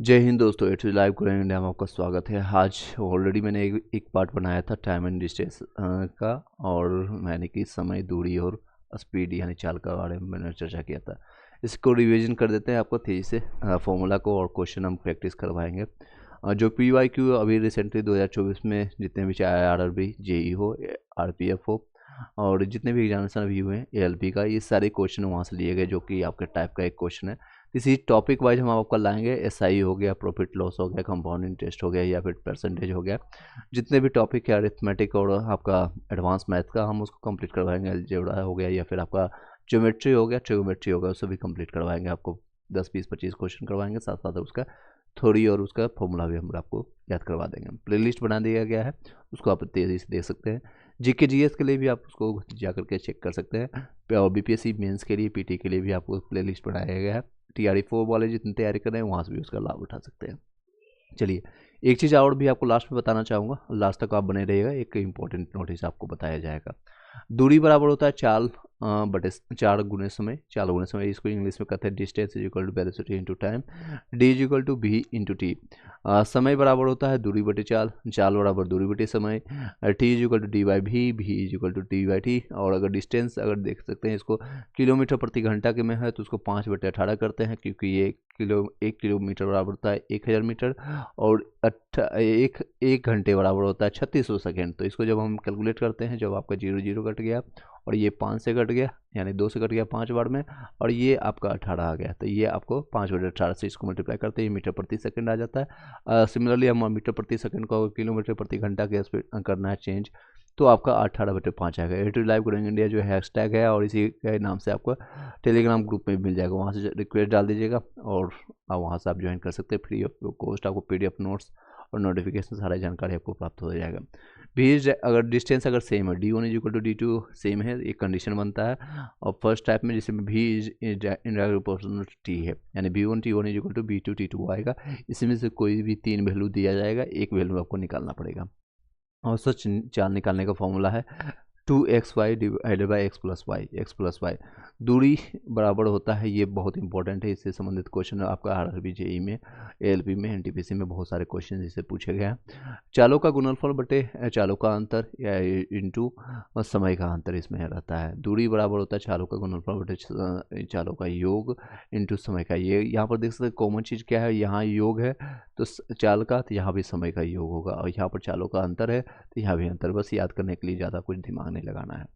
जय हिंद दोस्तों, it's live Korean India में आपका स्वागत है। आज ऑलरेडी मैंने एक पार्ट बनाया था टाइम एंड डिस्टेंस का, और मैंने कि समय, दूरी और स्पीड यानी चाल का बारे में मैंने चर्चा किया था। इसको रिवीजन कर देते हैं आपको तेजी से, फॉर्मूला को, और क्वेश्चन हम प्रैक्टिस करवाएंगे। जो PYQ अभी रिसेंटली 2024 में जितने भी, चाहे RRB, JE हो, RPF हो, और जितने भी एग्जामिनेशन अभी हुए हैं ALP का, ये सारे क्वेश्चन वहाँ से लिए गए, जो कि आपके टाइप का एक क्वेश्चन है। इसी टॉपिक वाइज हम आपका लाएंगे। SI हो गया, प्रॉफिट लॉस हो गया, कंपाउंड इंटरेस्ट हो गया, या फिर परसेंटेज हो गया। जितने भी टॉपिक है अरिथमेटिक और आपका एडवांस मैथ का, हम उसको कंप्लीट करवाएंगे। अलजेब्रा हो गया, या फिर आपका ज्योमेट्री हो गया, ट्रिगोमेट्री हो गया, उसको भी कंप्लीट करवाएंगे। आपको 10 20 25 क्वेश्चन करवाएंगे, साथ साथ उसका थ्योरी और उसका फॉर्मूला भी हम आपको याद करवा देंगे। प्लेलिस्ट बना दिया गया है, उसको आप तेज़ी से देख सकते हैं। GK GS के लिए भी आप उसको जा करके चेक कर सकते हैं, और BPSC मेंस के लिए, PT के लिए भी आपको प्लेलिस्ट बनाया गया है। TRE 4 वाले जितनी तैयारी कर रहे हैं वहाँ से भी उसका लाभ उठा सकते हैं। चलिए, एक चीज़ और भी आपको लास्ट में बताना चाहूँगा, लास्ट तक आप बने रहिएगा। एक इंपॉर्टेंट नोटिस आपको बताया जाएगा। दूरी बराबर होता है चाल बटे 4 गुने समय। चाल गुने समय, इसको इंग्लिश में कहते हैं distance is equal to velocity into time, D is equal to V into T. समय बराबर होता है दूरी बटे चाल, चाल बराबर दूरी बटे समय, T is equal to D/V is equal to D/t। और अगर डिस्टेंस, अगर देख सकते हैं इसको किलोमीटर प्रति घंटा के में है, तो उसको 5/18 करते हैं, क्योंकि ये 1 किलोमीटर बराबर होता है 1000 मीटर, और एक घंटे बराबर होता है 3600 सेकेंड। तो इसको जब हम कैलकुलेट करते हैं, जब आपका 0 0 कट गया और ये 5 से कट गया, यानी 2 से कट गया 5 बार में, और ये आपका 18 आ गया, तो ये आपको 5/18 से इसको मल्टीप्लाई करते हैं, ये मीटर प्रति सेकंड आ जाता है। सिमिलरली हम मीटर प्रति सेकंड को किलोमीटर प्रति घंटा के स्पीड करना है चेंज, तो आपका 18/5 आएगा। एट लाइव कोडिंग इंडिया जो हैशटैग है, और इसी के नाम से आपको टेलीग्राम ग्रुप में मिल जाएगा, वहाँ से रिक्वेस्ट डाल दीजिएगा, और वहाँ से आप ज्वाइन कर सकते हैं। फ्री ऑफ कॉस्ट आपको PDF नोट्स और नोटिफिकेशन सारी जानकारी आपको प्राप्त हो जाएगा। भी अगर डिस्टेंस अगर सेम है, D1 is equal to D2 same है, एक कंडीशन बनता है। और फर्स्ट टाइप में जिसमें V is indirect proportional to T है, यानी B1 T1 is equal to B2 T2 आएगा। इसमें से कोई भी 3 वैल्यू दिया जाएगा, एक वैल्यू आपको निकालना पड़ेगा। और सच चाल निकालने का फॉर्मूला है 2xy divided by x plus y. दूरी बराबर होता है, ये बहुत इंपॉर्टेंट है, इससे संबंधित क्वेश्चन आपका RRB JE में, ALP में, NTPC में बहुत सारे क्वेश्चन इससे पूछे गए हैं। चालों का गुणनफल बटे चालों का अंतर, या इंटू समय का अंतर इसमें रहता है। दूरी बराबर होता है चालों का गुणनफल बटे चालों का योग इंटू समय का। ये यहाँ पर देख सकते हैं कॉमन चीज़ क्या है, यहाँ योग है तो चाल का, तो यहाँ भी समय का योग होगा, और यहाँ पर चालों का अंतर है तो यहाँ भी अंतर। बस याद करने के लिए ज़्यादा कुछ दिमाग नहीं लगाना है।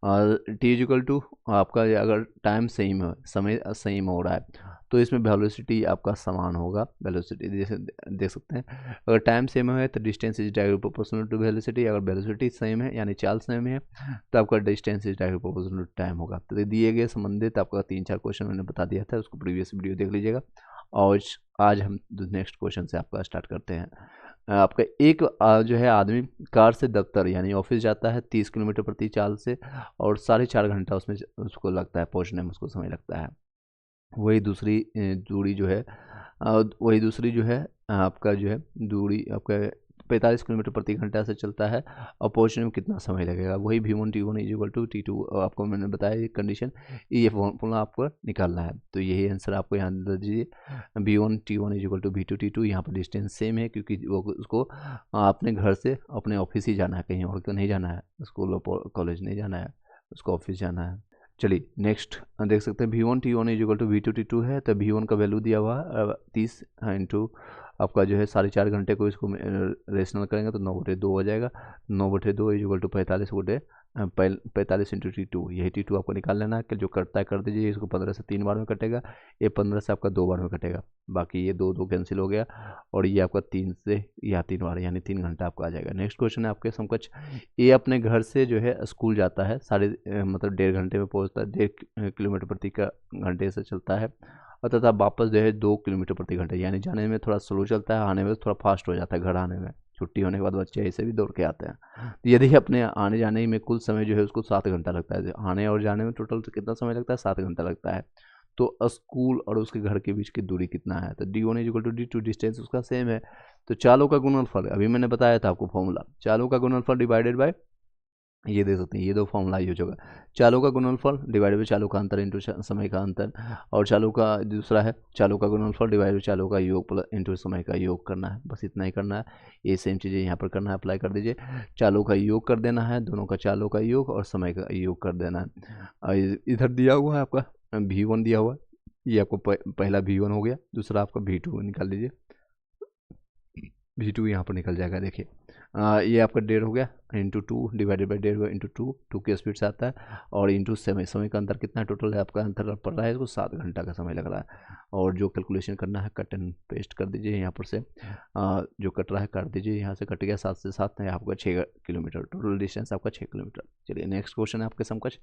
और T इक्वल टू आपका, अगर टाइम सेम है, समय सेम हो रहा है, तो इसमें वेलोसिटी आपका समान होगा। वेलोसिटी जैसे देख सकते हैं, अगर टाइम सेम है तो distance is direct proportional to velocity. अगर वेलोसिटी सेम है यानी चाल सेम है, तो आपका distance is direct proportional to time होगा। तो दिए गए संबंधित आपका 3 4 क्वेश्चन मैंने बता दिया था, उसको प्रीवियस वीडियो देख लीजिएगा। और आज हम नेक्स्ट क्वेश्चन से आपका स्टार्ट करते हैं। आपका एक जो है आदमी कार से दफ्तर यानी ऑफिस जाता है 30 किलोमीटर प्रति चाल से, और 4.5 घंटा उसमें उसको लगता है, पहुंचने में उसको समय लगता है। वही दूसरी दूरी जो है, वही दूसरी जो है आपका जो है दूरी आपका 45 किलोमीटर प्रति घंटा से चलता है, और पहुंचने में कितना समय लगेगा। वही V1 T1 is equal to T2 आपको मैंने बताया ये कंडीशन, ये फॉर्मूला आपको निकालना है। तो यही आंसर आपको यहाँ दे दीजिए। V1 T1 is equal to V2 T2। यहाँ पर डिस्टेंस सेम है, क्योंकि वो उसको अपने घर से अपने ऑफिस ही जाना है, कहीं और नहीं जाना है, स्कूल और कॉलेज नहीं जाना है, उसको ऑफिस जाना है। चलिए नेक्स्ट देख सकते हैं, V1 T1 is equal to V2 T2 है, तो V1 का वैल्यू दिया हुआ है 30 इंटू आपका जो है 4.5 घंटे को इसको रेशनल करेंगे तो 9/2 हो जाएगा। 9/2 is equal to 45 into T2, यही T2 आपको निकाल लेना है। कि जो कटता है कर दीजिए, इसको 15 से 3 बार में कटेगा, ये 15 से आपका 2 बार में कटेगा, बाकी ये 2 2 कैंसिल हो गया, और ये आपका 3 से या 3 बार यानी 3 घंटा आपका आ जाएगा। नेक्स्ट क्वेश्चन है आपके समकक्ष, ये अपने घर से जो है स्कूल जाता है, मतलब 1.5 घंटे में पहुंचता है, 1.5 किलोमीटर प्रति का घंटे से चलता है, और तथा वापस जो है 2 किलोमीटर प्रति घंटे, यानी जाने में थोड़ा स्लो चलता है, आने में थोड़ा फास्ट हो जाता है। घर आने में छुट्टी होने के बाद बच्चे ऐसे भी दौड़ के आते हैं। तो यदि अपने आने जाने में कुल समय जो है उसको 7 घंटा लगता है, आने और जाने में टोटल कितना समय लगता है, 7 घंटा लगता है। तो स्कूल और उसके घर के बीच की दूरी कितना है, तो D1 is equal to D2, distance उसका सेम है। तो चालों का गुणनफल, अभी मैंने बताया था आपको फॉर्मूला, चालों का गुणनफल डिवाइडेड बाय ये देख सकते हैं, ये दो फॉर्मूला यूज होगा। चालों का गुणनफल डिवाइडेड बाई चालों का अंतर इंटू समय का अंतर, और चालों का दूसरा है चालों का गुणनफल डिवाइडेड बाई चालों का योग प्लस इंटू समय का योग करना है। बस इतना ही करना है, ये सेम चीज़ें यहाँ पर करना है, अप्लाई कर दीजिए। चालों का योग कर देना है, दोनों का चालों का योग और समय का योग कर देना है। इधर दिया हुआ है आपका V1 दिया हुआ है, ये आपको पहला V1 हो गया, दूसरा आपका V2 निकाल लीजिए। V2 यहाँ पर निकल जाएगा, देखिए ये आपका 1.5 हो गया इंटू 2 डिवाइडेड बाई 1.5 इंटू 2 की स्पीड से आता है, और इंटू समय का अंतर कितना टोटल है आपका अंतर पड़ रहा है, इसको 7 घंटा का समय लग रहा है। और जो कैलकुलेशन करना है कट एंड पेस्ट कर दीजिए यहाँ पर से, जो कट रहा है काट दीजिए, यहाँ से कट गया 7 से 7 है आपका 6 किलोमीटर, टोटल डिस्टेंस आपका 6 किलोमीटर। चलिए नेक्स्ट क्वेश्चन है आपके समकक्ष,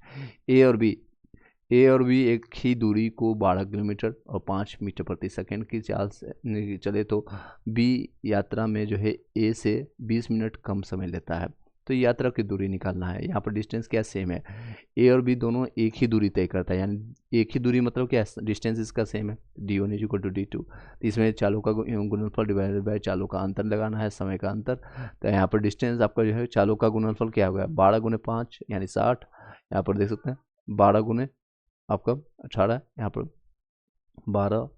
ए और बी एक ही दूरी को 12 किलोमीटर और 5 मीटर प्रति सेकंड की चाल से चले तो बी यात्रा में जो है ए से 20 मिनट कम समय लेता है। तो यात्रा की दूरी निकालना है। यहाँ पर डिस्टेंस क्या सेम है, ए और बी दोनों एक ही दूरी तय करता है, यानी एक ही दूरी मतलब क्या डिस्टेंस इसका सेम है, D1 = D2। तो इसमें चालों का गुणनफल डिवाइडेड बाय चालों का अंतर लगाना है, समय का अंतर। तो यहाँ पर डिस्टेंस आपका जो है चालों का गुणनफल क्या होगा, 12 × 5 यानी 60। यहाँ पर देख सकते हैं 12 गुने आपका 18, यहाँ पर 12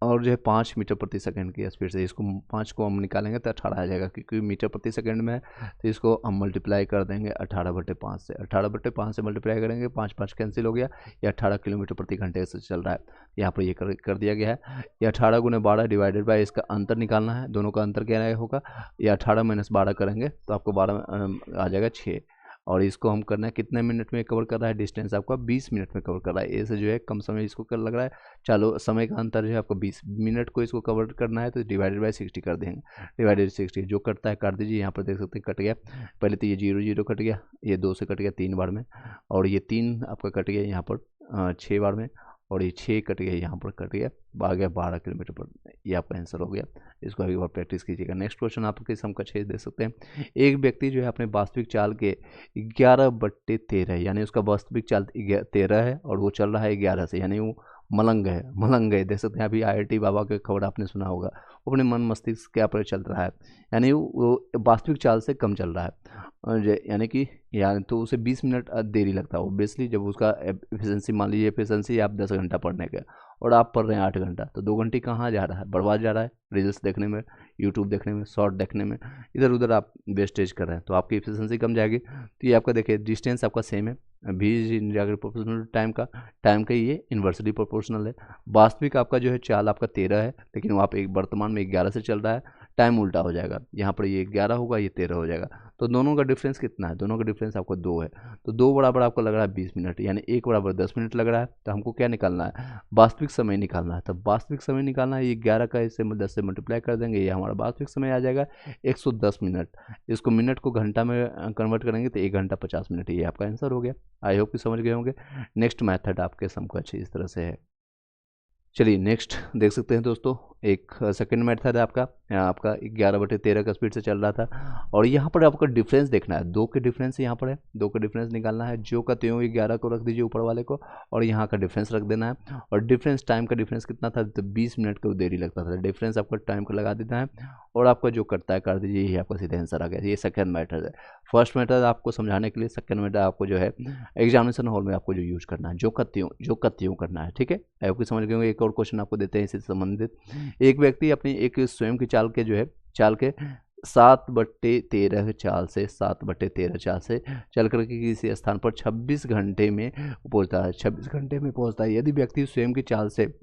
और जो है 5 मीटर प्रति सेकंड की स्पीड से, इसको 5 को हम निकालेंगे तो 18 आ जाएगा, क्योंकि मीटर प्रति सेकंड में है तो इसको हम मल्टीप्लाई कर देंगे 18/5 से। 18/5 से मल्टीप्लाई करेंगे, 5 5 कैंसिल हो गया, ये 18 किलोमीटर प्रति घंटे से चल रहा है। यहाँ पर ये कर दिया गया है। ये 18 × 12 डिवाइडेड बाय इसका अंतर निकालना है, दोनों का अंतर क्या होगा, ये 18 - 12 करेंगे तो आपको 12 आ जाएगा 6। और इसको हम करना है कितने मिनट में कवर कर रहा है, डिस्टेंस आपका 20 मिनट में कवर कर रहा है। ए से जो है कम समय इसको कर लग रहा है, चलो समय का अंतर जो है आपको 20 मिनट को इसको कवर करना है, तो डिवाइडेड बाय 60 कर देंगे। डिवाइडेड 60 जो कटता है काट दीजिए, यहाँ पर देख सकते हैं कट गया। पहले तो ये 0 0 कट गया, ये 2 से कट गया 3 बार में, और ये 3 आपका कट गया यहाँ पर 6 बार में, और ये 6 कट गया यहाँ पर कट गया, आ गया 12 किलोमीटर पर। ये आपका आंसर हो गया। इसको अभी बार प्रैक्टिस कीजिएगा। नेक्स्ट क्वेश्चन आपके समकक्ष दे सकते हैं। एक व्यक्ति जो है अपने वास्तविक चाल के 11/13 यानी उसका वास्तविक चाल 13 है और वो चल रहा है 11 से, यानी वो मलंग है। देख सकते हैं अभी IIT बाबा के खबर आपने सुना होगा, अपने मन मस्तिष्क क्या पर चल रहा है, यानी वो वास्तविक चाल से कम चल रहा है, यानी कि तो उसे 20 मिनट देरी लगता है ओब्वियसली। जब उसका एफिशिएंसी मान लीजिए एफिशिएंसी आप 10 घंटा पढ़ने का और आप पढ़ रहे हैं 8 घंटा, तो 2 घंटे कहाँ जा रहा है, बर्बाद जा रहा है, रील्स देखने में, यूट्यूब देखने में, शॉर्ट देखने में, इधर उधर आप वेस्टेज कर रहे हैं, तो आपकी एफिशिएंसी कम जाएगी। तो ये आपका देखिए डिस्टेंस आपका सेम है, भी इज प्रोपोर्शनल टाइम का ये इन्वर्सली प्रोपोर्शनल है। वास्तविक आपका जो है चाल आपका 13 है, लेकिन वो आप एक वर्तमान में 11 से चल रहा है, टाइम उल्टा हो जाएगा, यहाँ पर ये 11 होगा, ये 13 हो जाएगा। तो दोनों का डिफरेंस कितना है, दोनों का डिफरेंस आपको 2 है, तो 2 बराबर आपको लग रहा है 20 मिनट, यानी 1 बराबर 10 मिनट लग रहा है। तो हमको क्या निकालना है, वास्तविक समय निकालना है। तो वास्तविक समय निकालना है, ये 11 का इससे 10 से मल्टीप्लाई कर देंगे, ये हमारा वास्तविक समय आ जाएगा 110 मिनट। इसको मिनट को घंटा में कन्वर्ट करेंगे तो 1 घंटा 50 मिनट, ये आपका आंसर हो गया। आई होप कि समझ गए होंगे। नेक्स्ट मैथड आपके समकक्ष इस तरह से है। चलिए नेक्स्ट देख सकते हैं दोस्तों, एक सेकंड मेथड है आपका 11/13 का स्पीड से चल रहा था, और यहाँ पर आपका डिफरेंस देखना है, 2 के डिफरेंस यहाँ पर है, 2 का डिफरेंस निकालना है। जो का त्यों 11 को रख दीजिए ऊपर वाले को, और यहाँ का डिफरेंस रख देना है। और डिफरेंस टाइम का डिफरेंस कितना था, तो 20 मिनट को देरी लगता था, डिफरेंस आपका टाइम को लगा देना है, और आपका जो करता है कर दीजिए, ये आपका सीधा आंसर आ गया। ये सेकंड मेथड है। फर्स्ट मेथड आपको समझाने के लिए, सेकंड मेथड आपको जो है एग्जामिनेशन हॉल में आपको जो यूज करना है, जो का त्यों करना है, ठीक है। आपको समझ गए होंगे। एक और क्वेश्चन आपको देते हैं इससे संबंधित। एक व्यक्ति अपनी एक स्वयं की चाल के 7/13 चाल से चल करके किसी स्थान पर 26 घंटे में पहुंचता है। यदि व्यक्ति स्वयं की चाल से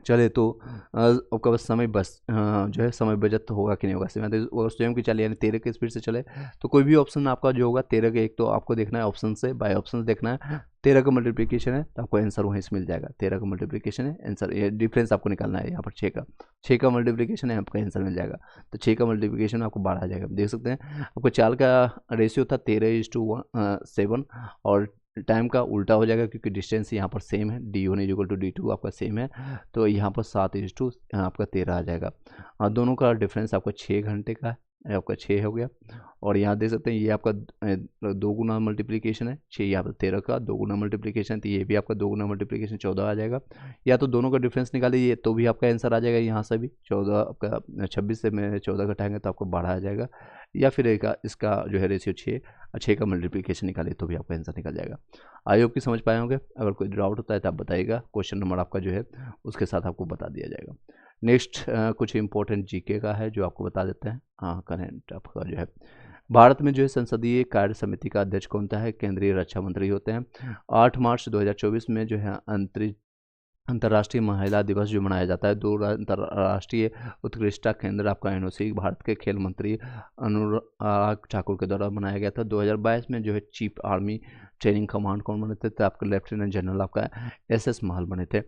चले तो आपका बस समय जो है समय बचत होगा कि नहीं होगा। अगर स्वयं की चाल यानी 13 की स्पीड से चले तो कोई भी ऑप्शन आपका जो होगा 13 के, एक तो आपको देखना है ऑप्शन से, बाय ऑप्शन देखना है, 13 का मल्टीप्लिकेशन है तो आपको आंसर वहीं से मिल जाएगा। 13 का मल्टीप्लिकेशन है आंसर, ये डिफरेंस आपको निकालना है। यहाँ पर 6 का मल्टीप्लिकेशन है, आपका आंसर मिल जाएगा। तो 6 का मल्टीप्लिकेशन आपको 12 आ जाएगा। देख सकते हैं आपको चाल का रेशियो था 13:7, और टाइम का उल्टा हो जाएगा क्योंकि डिस्टेंस यहाँ पर सेम है, D1 = D2 आपका सेम है, तो यहाँ पर 7:13 आपका 13 आ जाएगा। और दोनों का डिफरेंस आपका 6 घंटे का है, आपका 6 हो गया। और यहाँ देख सकते हैं ये आपका 2 गुना मल्टीप्लिकेशन है, 6 यहाँ पर 13 का 2 गुना मल्टीप्लिकेशन, तो ये भी आपका 2 गुना मल्टीप्लिकेशन 14 आ जाएगा। या तो दोनों का डिफरेंस निकालिए तो भी आपका आंसर आ जाएगा। यहाँ से भी 14 आपका 26 से में 14 घटाएंगे तो आपको 12 आ जाएगा। या फिर इसका जो है रेशियो 6 का मल्टीप्लिकेशन निकालिए तो भी आपका आंसर निकल जाएगा। आई होप कि समझ पाए होंगे। अगर कोई डाउट होता है तो आप बताइएगा, क्वेश्चन नंबर आपका जो है उसके साथ आपको बता दिया जाएगा। नेक्स्ट कुछ इंपॉर्टेंट जीके का है जो आपको बता देते हैं। हाँ, करंट आपका जो है, भारत में जो है संसदीय कार्य समिति का अध्यक्ष कौन होता है? केंद्रीय रक्षा मंत्री होते हैं। 8 मार्च 2024 में जो है अंतर्राष्ट्रीय महिला दिवस जो मनाया जाता है। दो अंतर्राष्ट्रीय उत्कृष्टता केंद्र आपका एनओसी भारत के खेल मंत्री अनुराग ठाकुर के द्वारा बनाया गया था। 2022 में जो है चीफ आर्मी ट्रेनिंग कमांड कौन बने थे? तो आपके लेफ्टिनेंट जनरल आपका एसएस महल बने थे।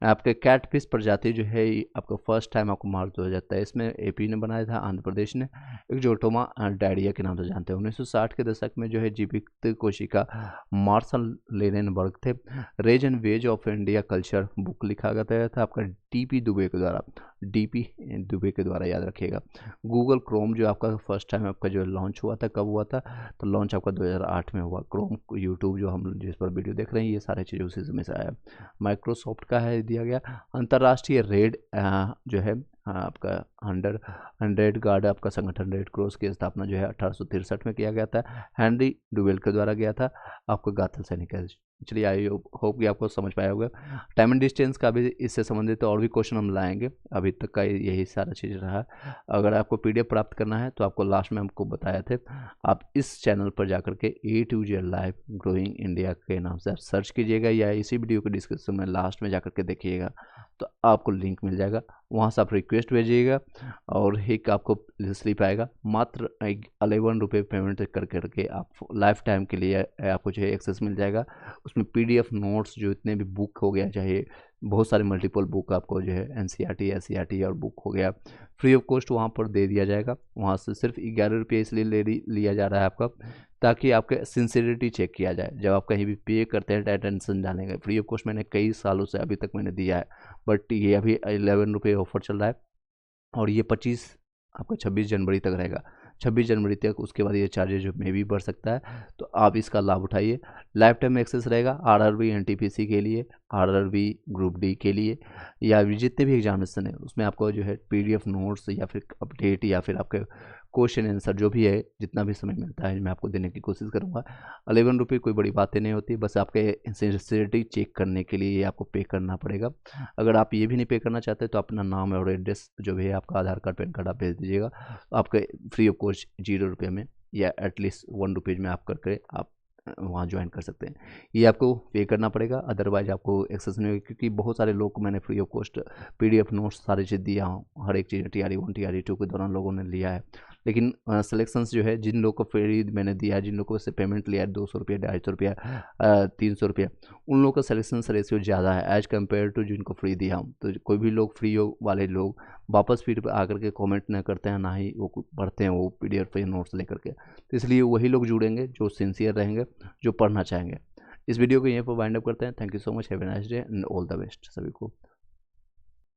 आपके कैटफिश प्रजाति जो है आपका फर्स्ट टाइम आपको मार्च 2023 में एपी ने बनाया था, आंध्र प्रदेश ने, एक्जोटोमा डायरिया के नाम से जानते हैं। 1960 के दशक में जो है जीवित कोशिका मार्शल लेनेनबर्ग थे। Rays and ways of India culture book लिखा गया था आपका डीपी दुबे के द्वारा, डीपी दुबे के द्वारा, याद रखिएगा। गूगल क्रोम जो आपका फर्स्ट टाइम आपका जो लॉन्च हुआ था, कब हुआ था? तो लॉन्च आपका 2008 में हुआ। क्रोम यूट्यूब जो हम जिस पर वीडियो देख रहे हैं ये सारे चीज़ें उसी समय से आया। माइक्रोसॉफ्ट का है दिया गया। अंतर्राष्ट्रीय रेड जो है आपका 100 गार्ड आपका संगठन रेड क्रॉस की स्थापना जो है 1863 में किया गया था। हेनरी डुवेल के द्वारा गया था। आपको गाथल सैनिक है। चलिए, आई होप कि आपको समझ पाया होगा। टाइम एंड डिस्टेंस का भी इससे संबंधित और भी क्वेश्चन हम लाएंगे। अभी तक का यही सारा चीज़ रहा। अगर आपको पीडीएफ प्राप्त करना है तो आपको लास्ट में हमको बताया थे, आप इस चैनल पर जाकर के A to Z live growing India के नाम से आप सर्च कीजिएगा, या इसी वीडियो के डिस्क्रिप्शन में लास्ट में जाकर के देखिएगा तो आपको लिंक मिल जाएगा। वहाँ से आप रिक्वेस्ट भेजिएगा और एक आपको स्लिप आएगा। मात्र 11 रुपये पेमेंट करके आप लाइफ टाइम के लिए आपको जो है एक्सेस मिल जाएगा। उसमें पीडीएफ नोट्स जो इतने भी बुक हो गया, चाहे बहुत सारे मल्टीपल बुक आपको जो है एनसीईआरटी एससीईआरटी और बुक हो गया, फ्री ऑफ कॉस्ट वहाँ पर दे दिया जाएगा। वहाँ से सिर्फ 11 रुपये इसलिए लिया जा रहा है आपका, ताकि आपके सिंसियरिटी चेक किया जाए। जब आप कहीं भी पे करते हैं अटेंशन डालने का, फ्री ऑफ कॉस्ट मैंने कई सालों से अभी तक मैंने दिया है, बट ये अभी 11 रुपये ऑफर चल रहा है और ये 26 जनवरी तक रहेगा। 26 जनवरी तक, उसके बाद ये चार्जेज में भी बढ़ सकता है। तो आप इसका लाभ उठाइए। लाइफ टाइम एक्सेस रहेगा आरआरबी एनटीपीसी के लिए, आरआरबी ग्रुप डी के लिए, या जितने भी एग्जामिनेशन है उसमें आपको जो है पीडीएफ नोट्स या फिर अपडेट या फिर आपके क्वेश्चन आंसर जो भी है, जितना भी समय मिलता है मैं आपको देने की कोशिश करूँगा। 11 रुपये कोई बड़ी बातें नहीं होती, बस आपके सिंसियरिटी चेक करने के लिए ये आपको पे करना पड़ेगा। अगर आप ये भी नहीं पे करना चाहते तो अपना नाम और एड्रेस जो भी है, आपका आधार कार्ड पैन कार्ड आप भेज दीजिएगा, आपके फ्री ऑफ कॉस्ट 0 रुपये में या एटलीस्ट 1 रुपीज़ में आप करके आप वहाँ ज्वाइन कर सकते हैं। ये आपको पे करना पड़ेगा, अदरवाइज आपको एक्सेस नहीं होगी, क्योंकि बहुत सारे लोग को मैंने free of cost PDF notes सारी चीज़ दिया हूँ। हर एक चीज़ TRE 1 TRE 2 के दौरान लोगों ने लिया है, लेकिन सिलेक्शंस जो है जिन लोगों को फ्री मैंने दिया है, जिन लोगों से पेमेंट लिया है 200 रुपये 250 रुपया 300 रुपया, उन लोगों का सिलेक्शन रेशियो ज़्यादा है एज कम्पेयर टू जिनको फ्री दिया हूँ। तो कोई भी लोग फ्री वाले लोग वापस फिर आकर के कमेंट ना करते हैं, ना ही वो पढ़ते हैं वो पीडीएफ पे नोट्स लेकर के। तो इसलिए वही लोग जुड़ेंगे जो सिंसियर रहेंगे, जो पढ़ना चाहेंगे। इस वीडियो को यहीं पर वाइंड अप करते हैं। Thank you so much, have a nice day and all the best सभी को।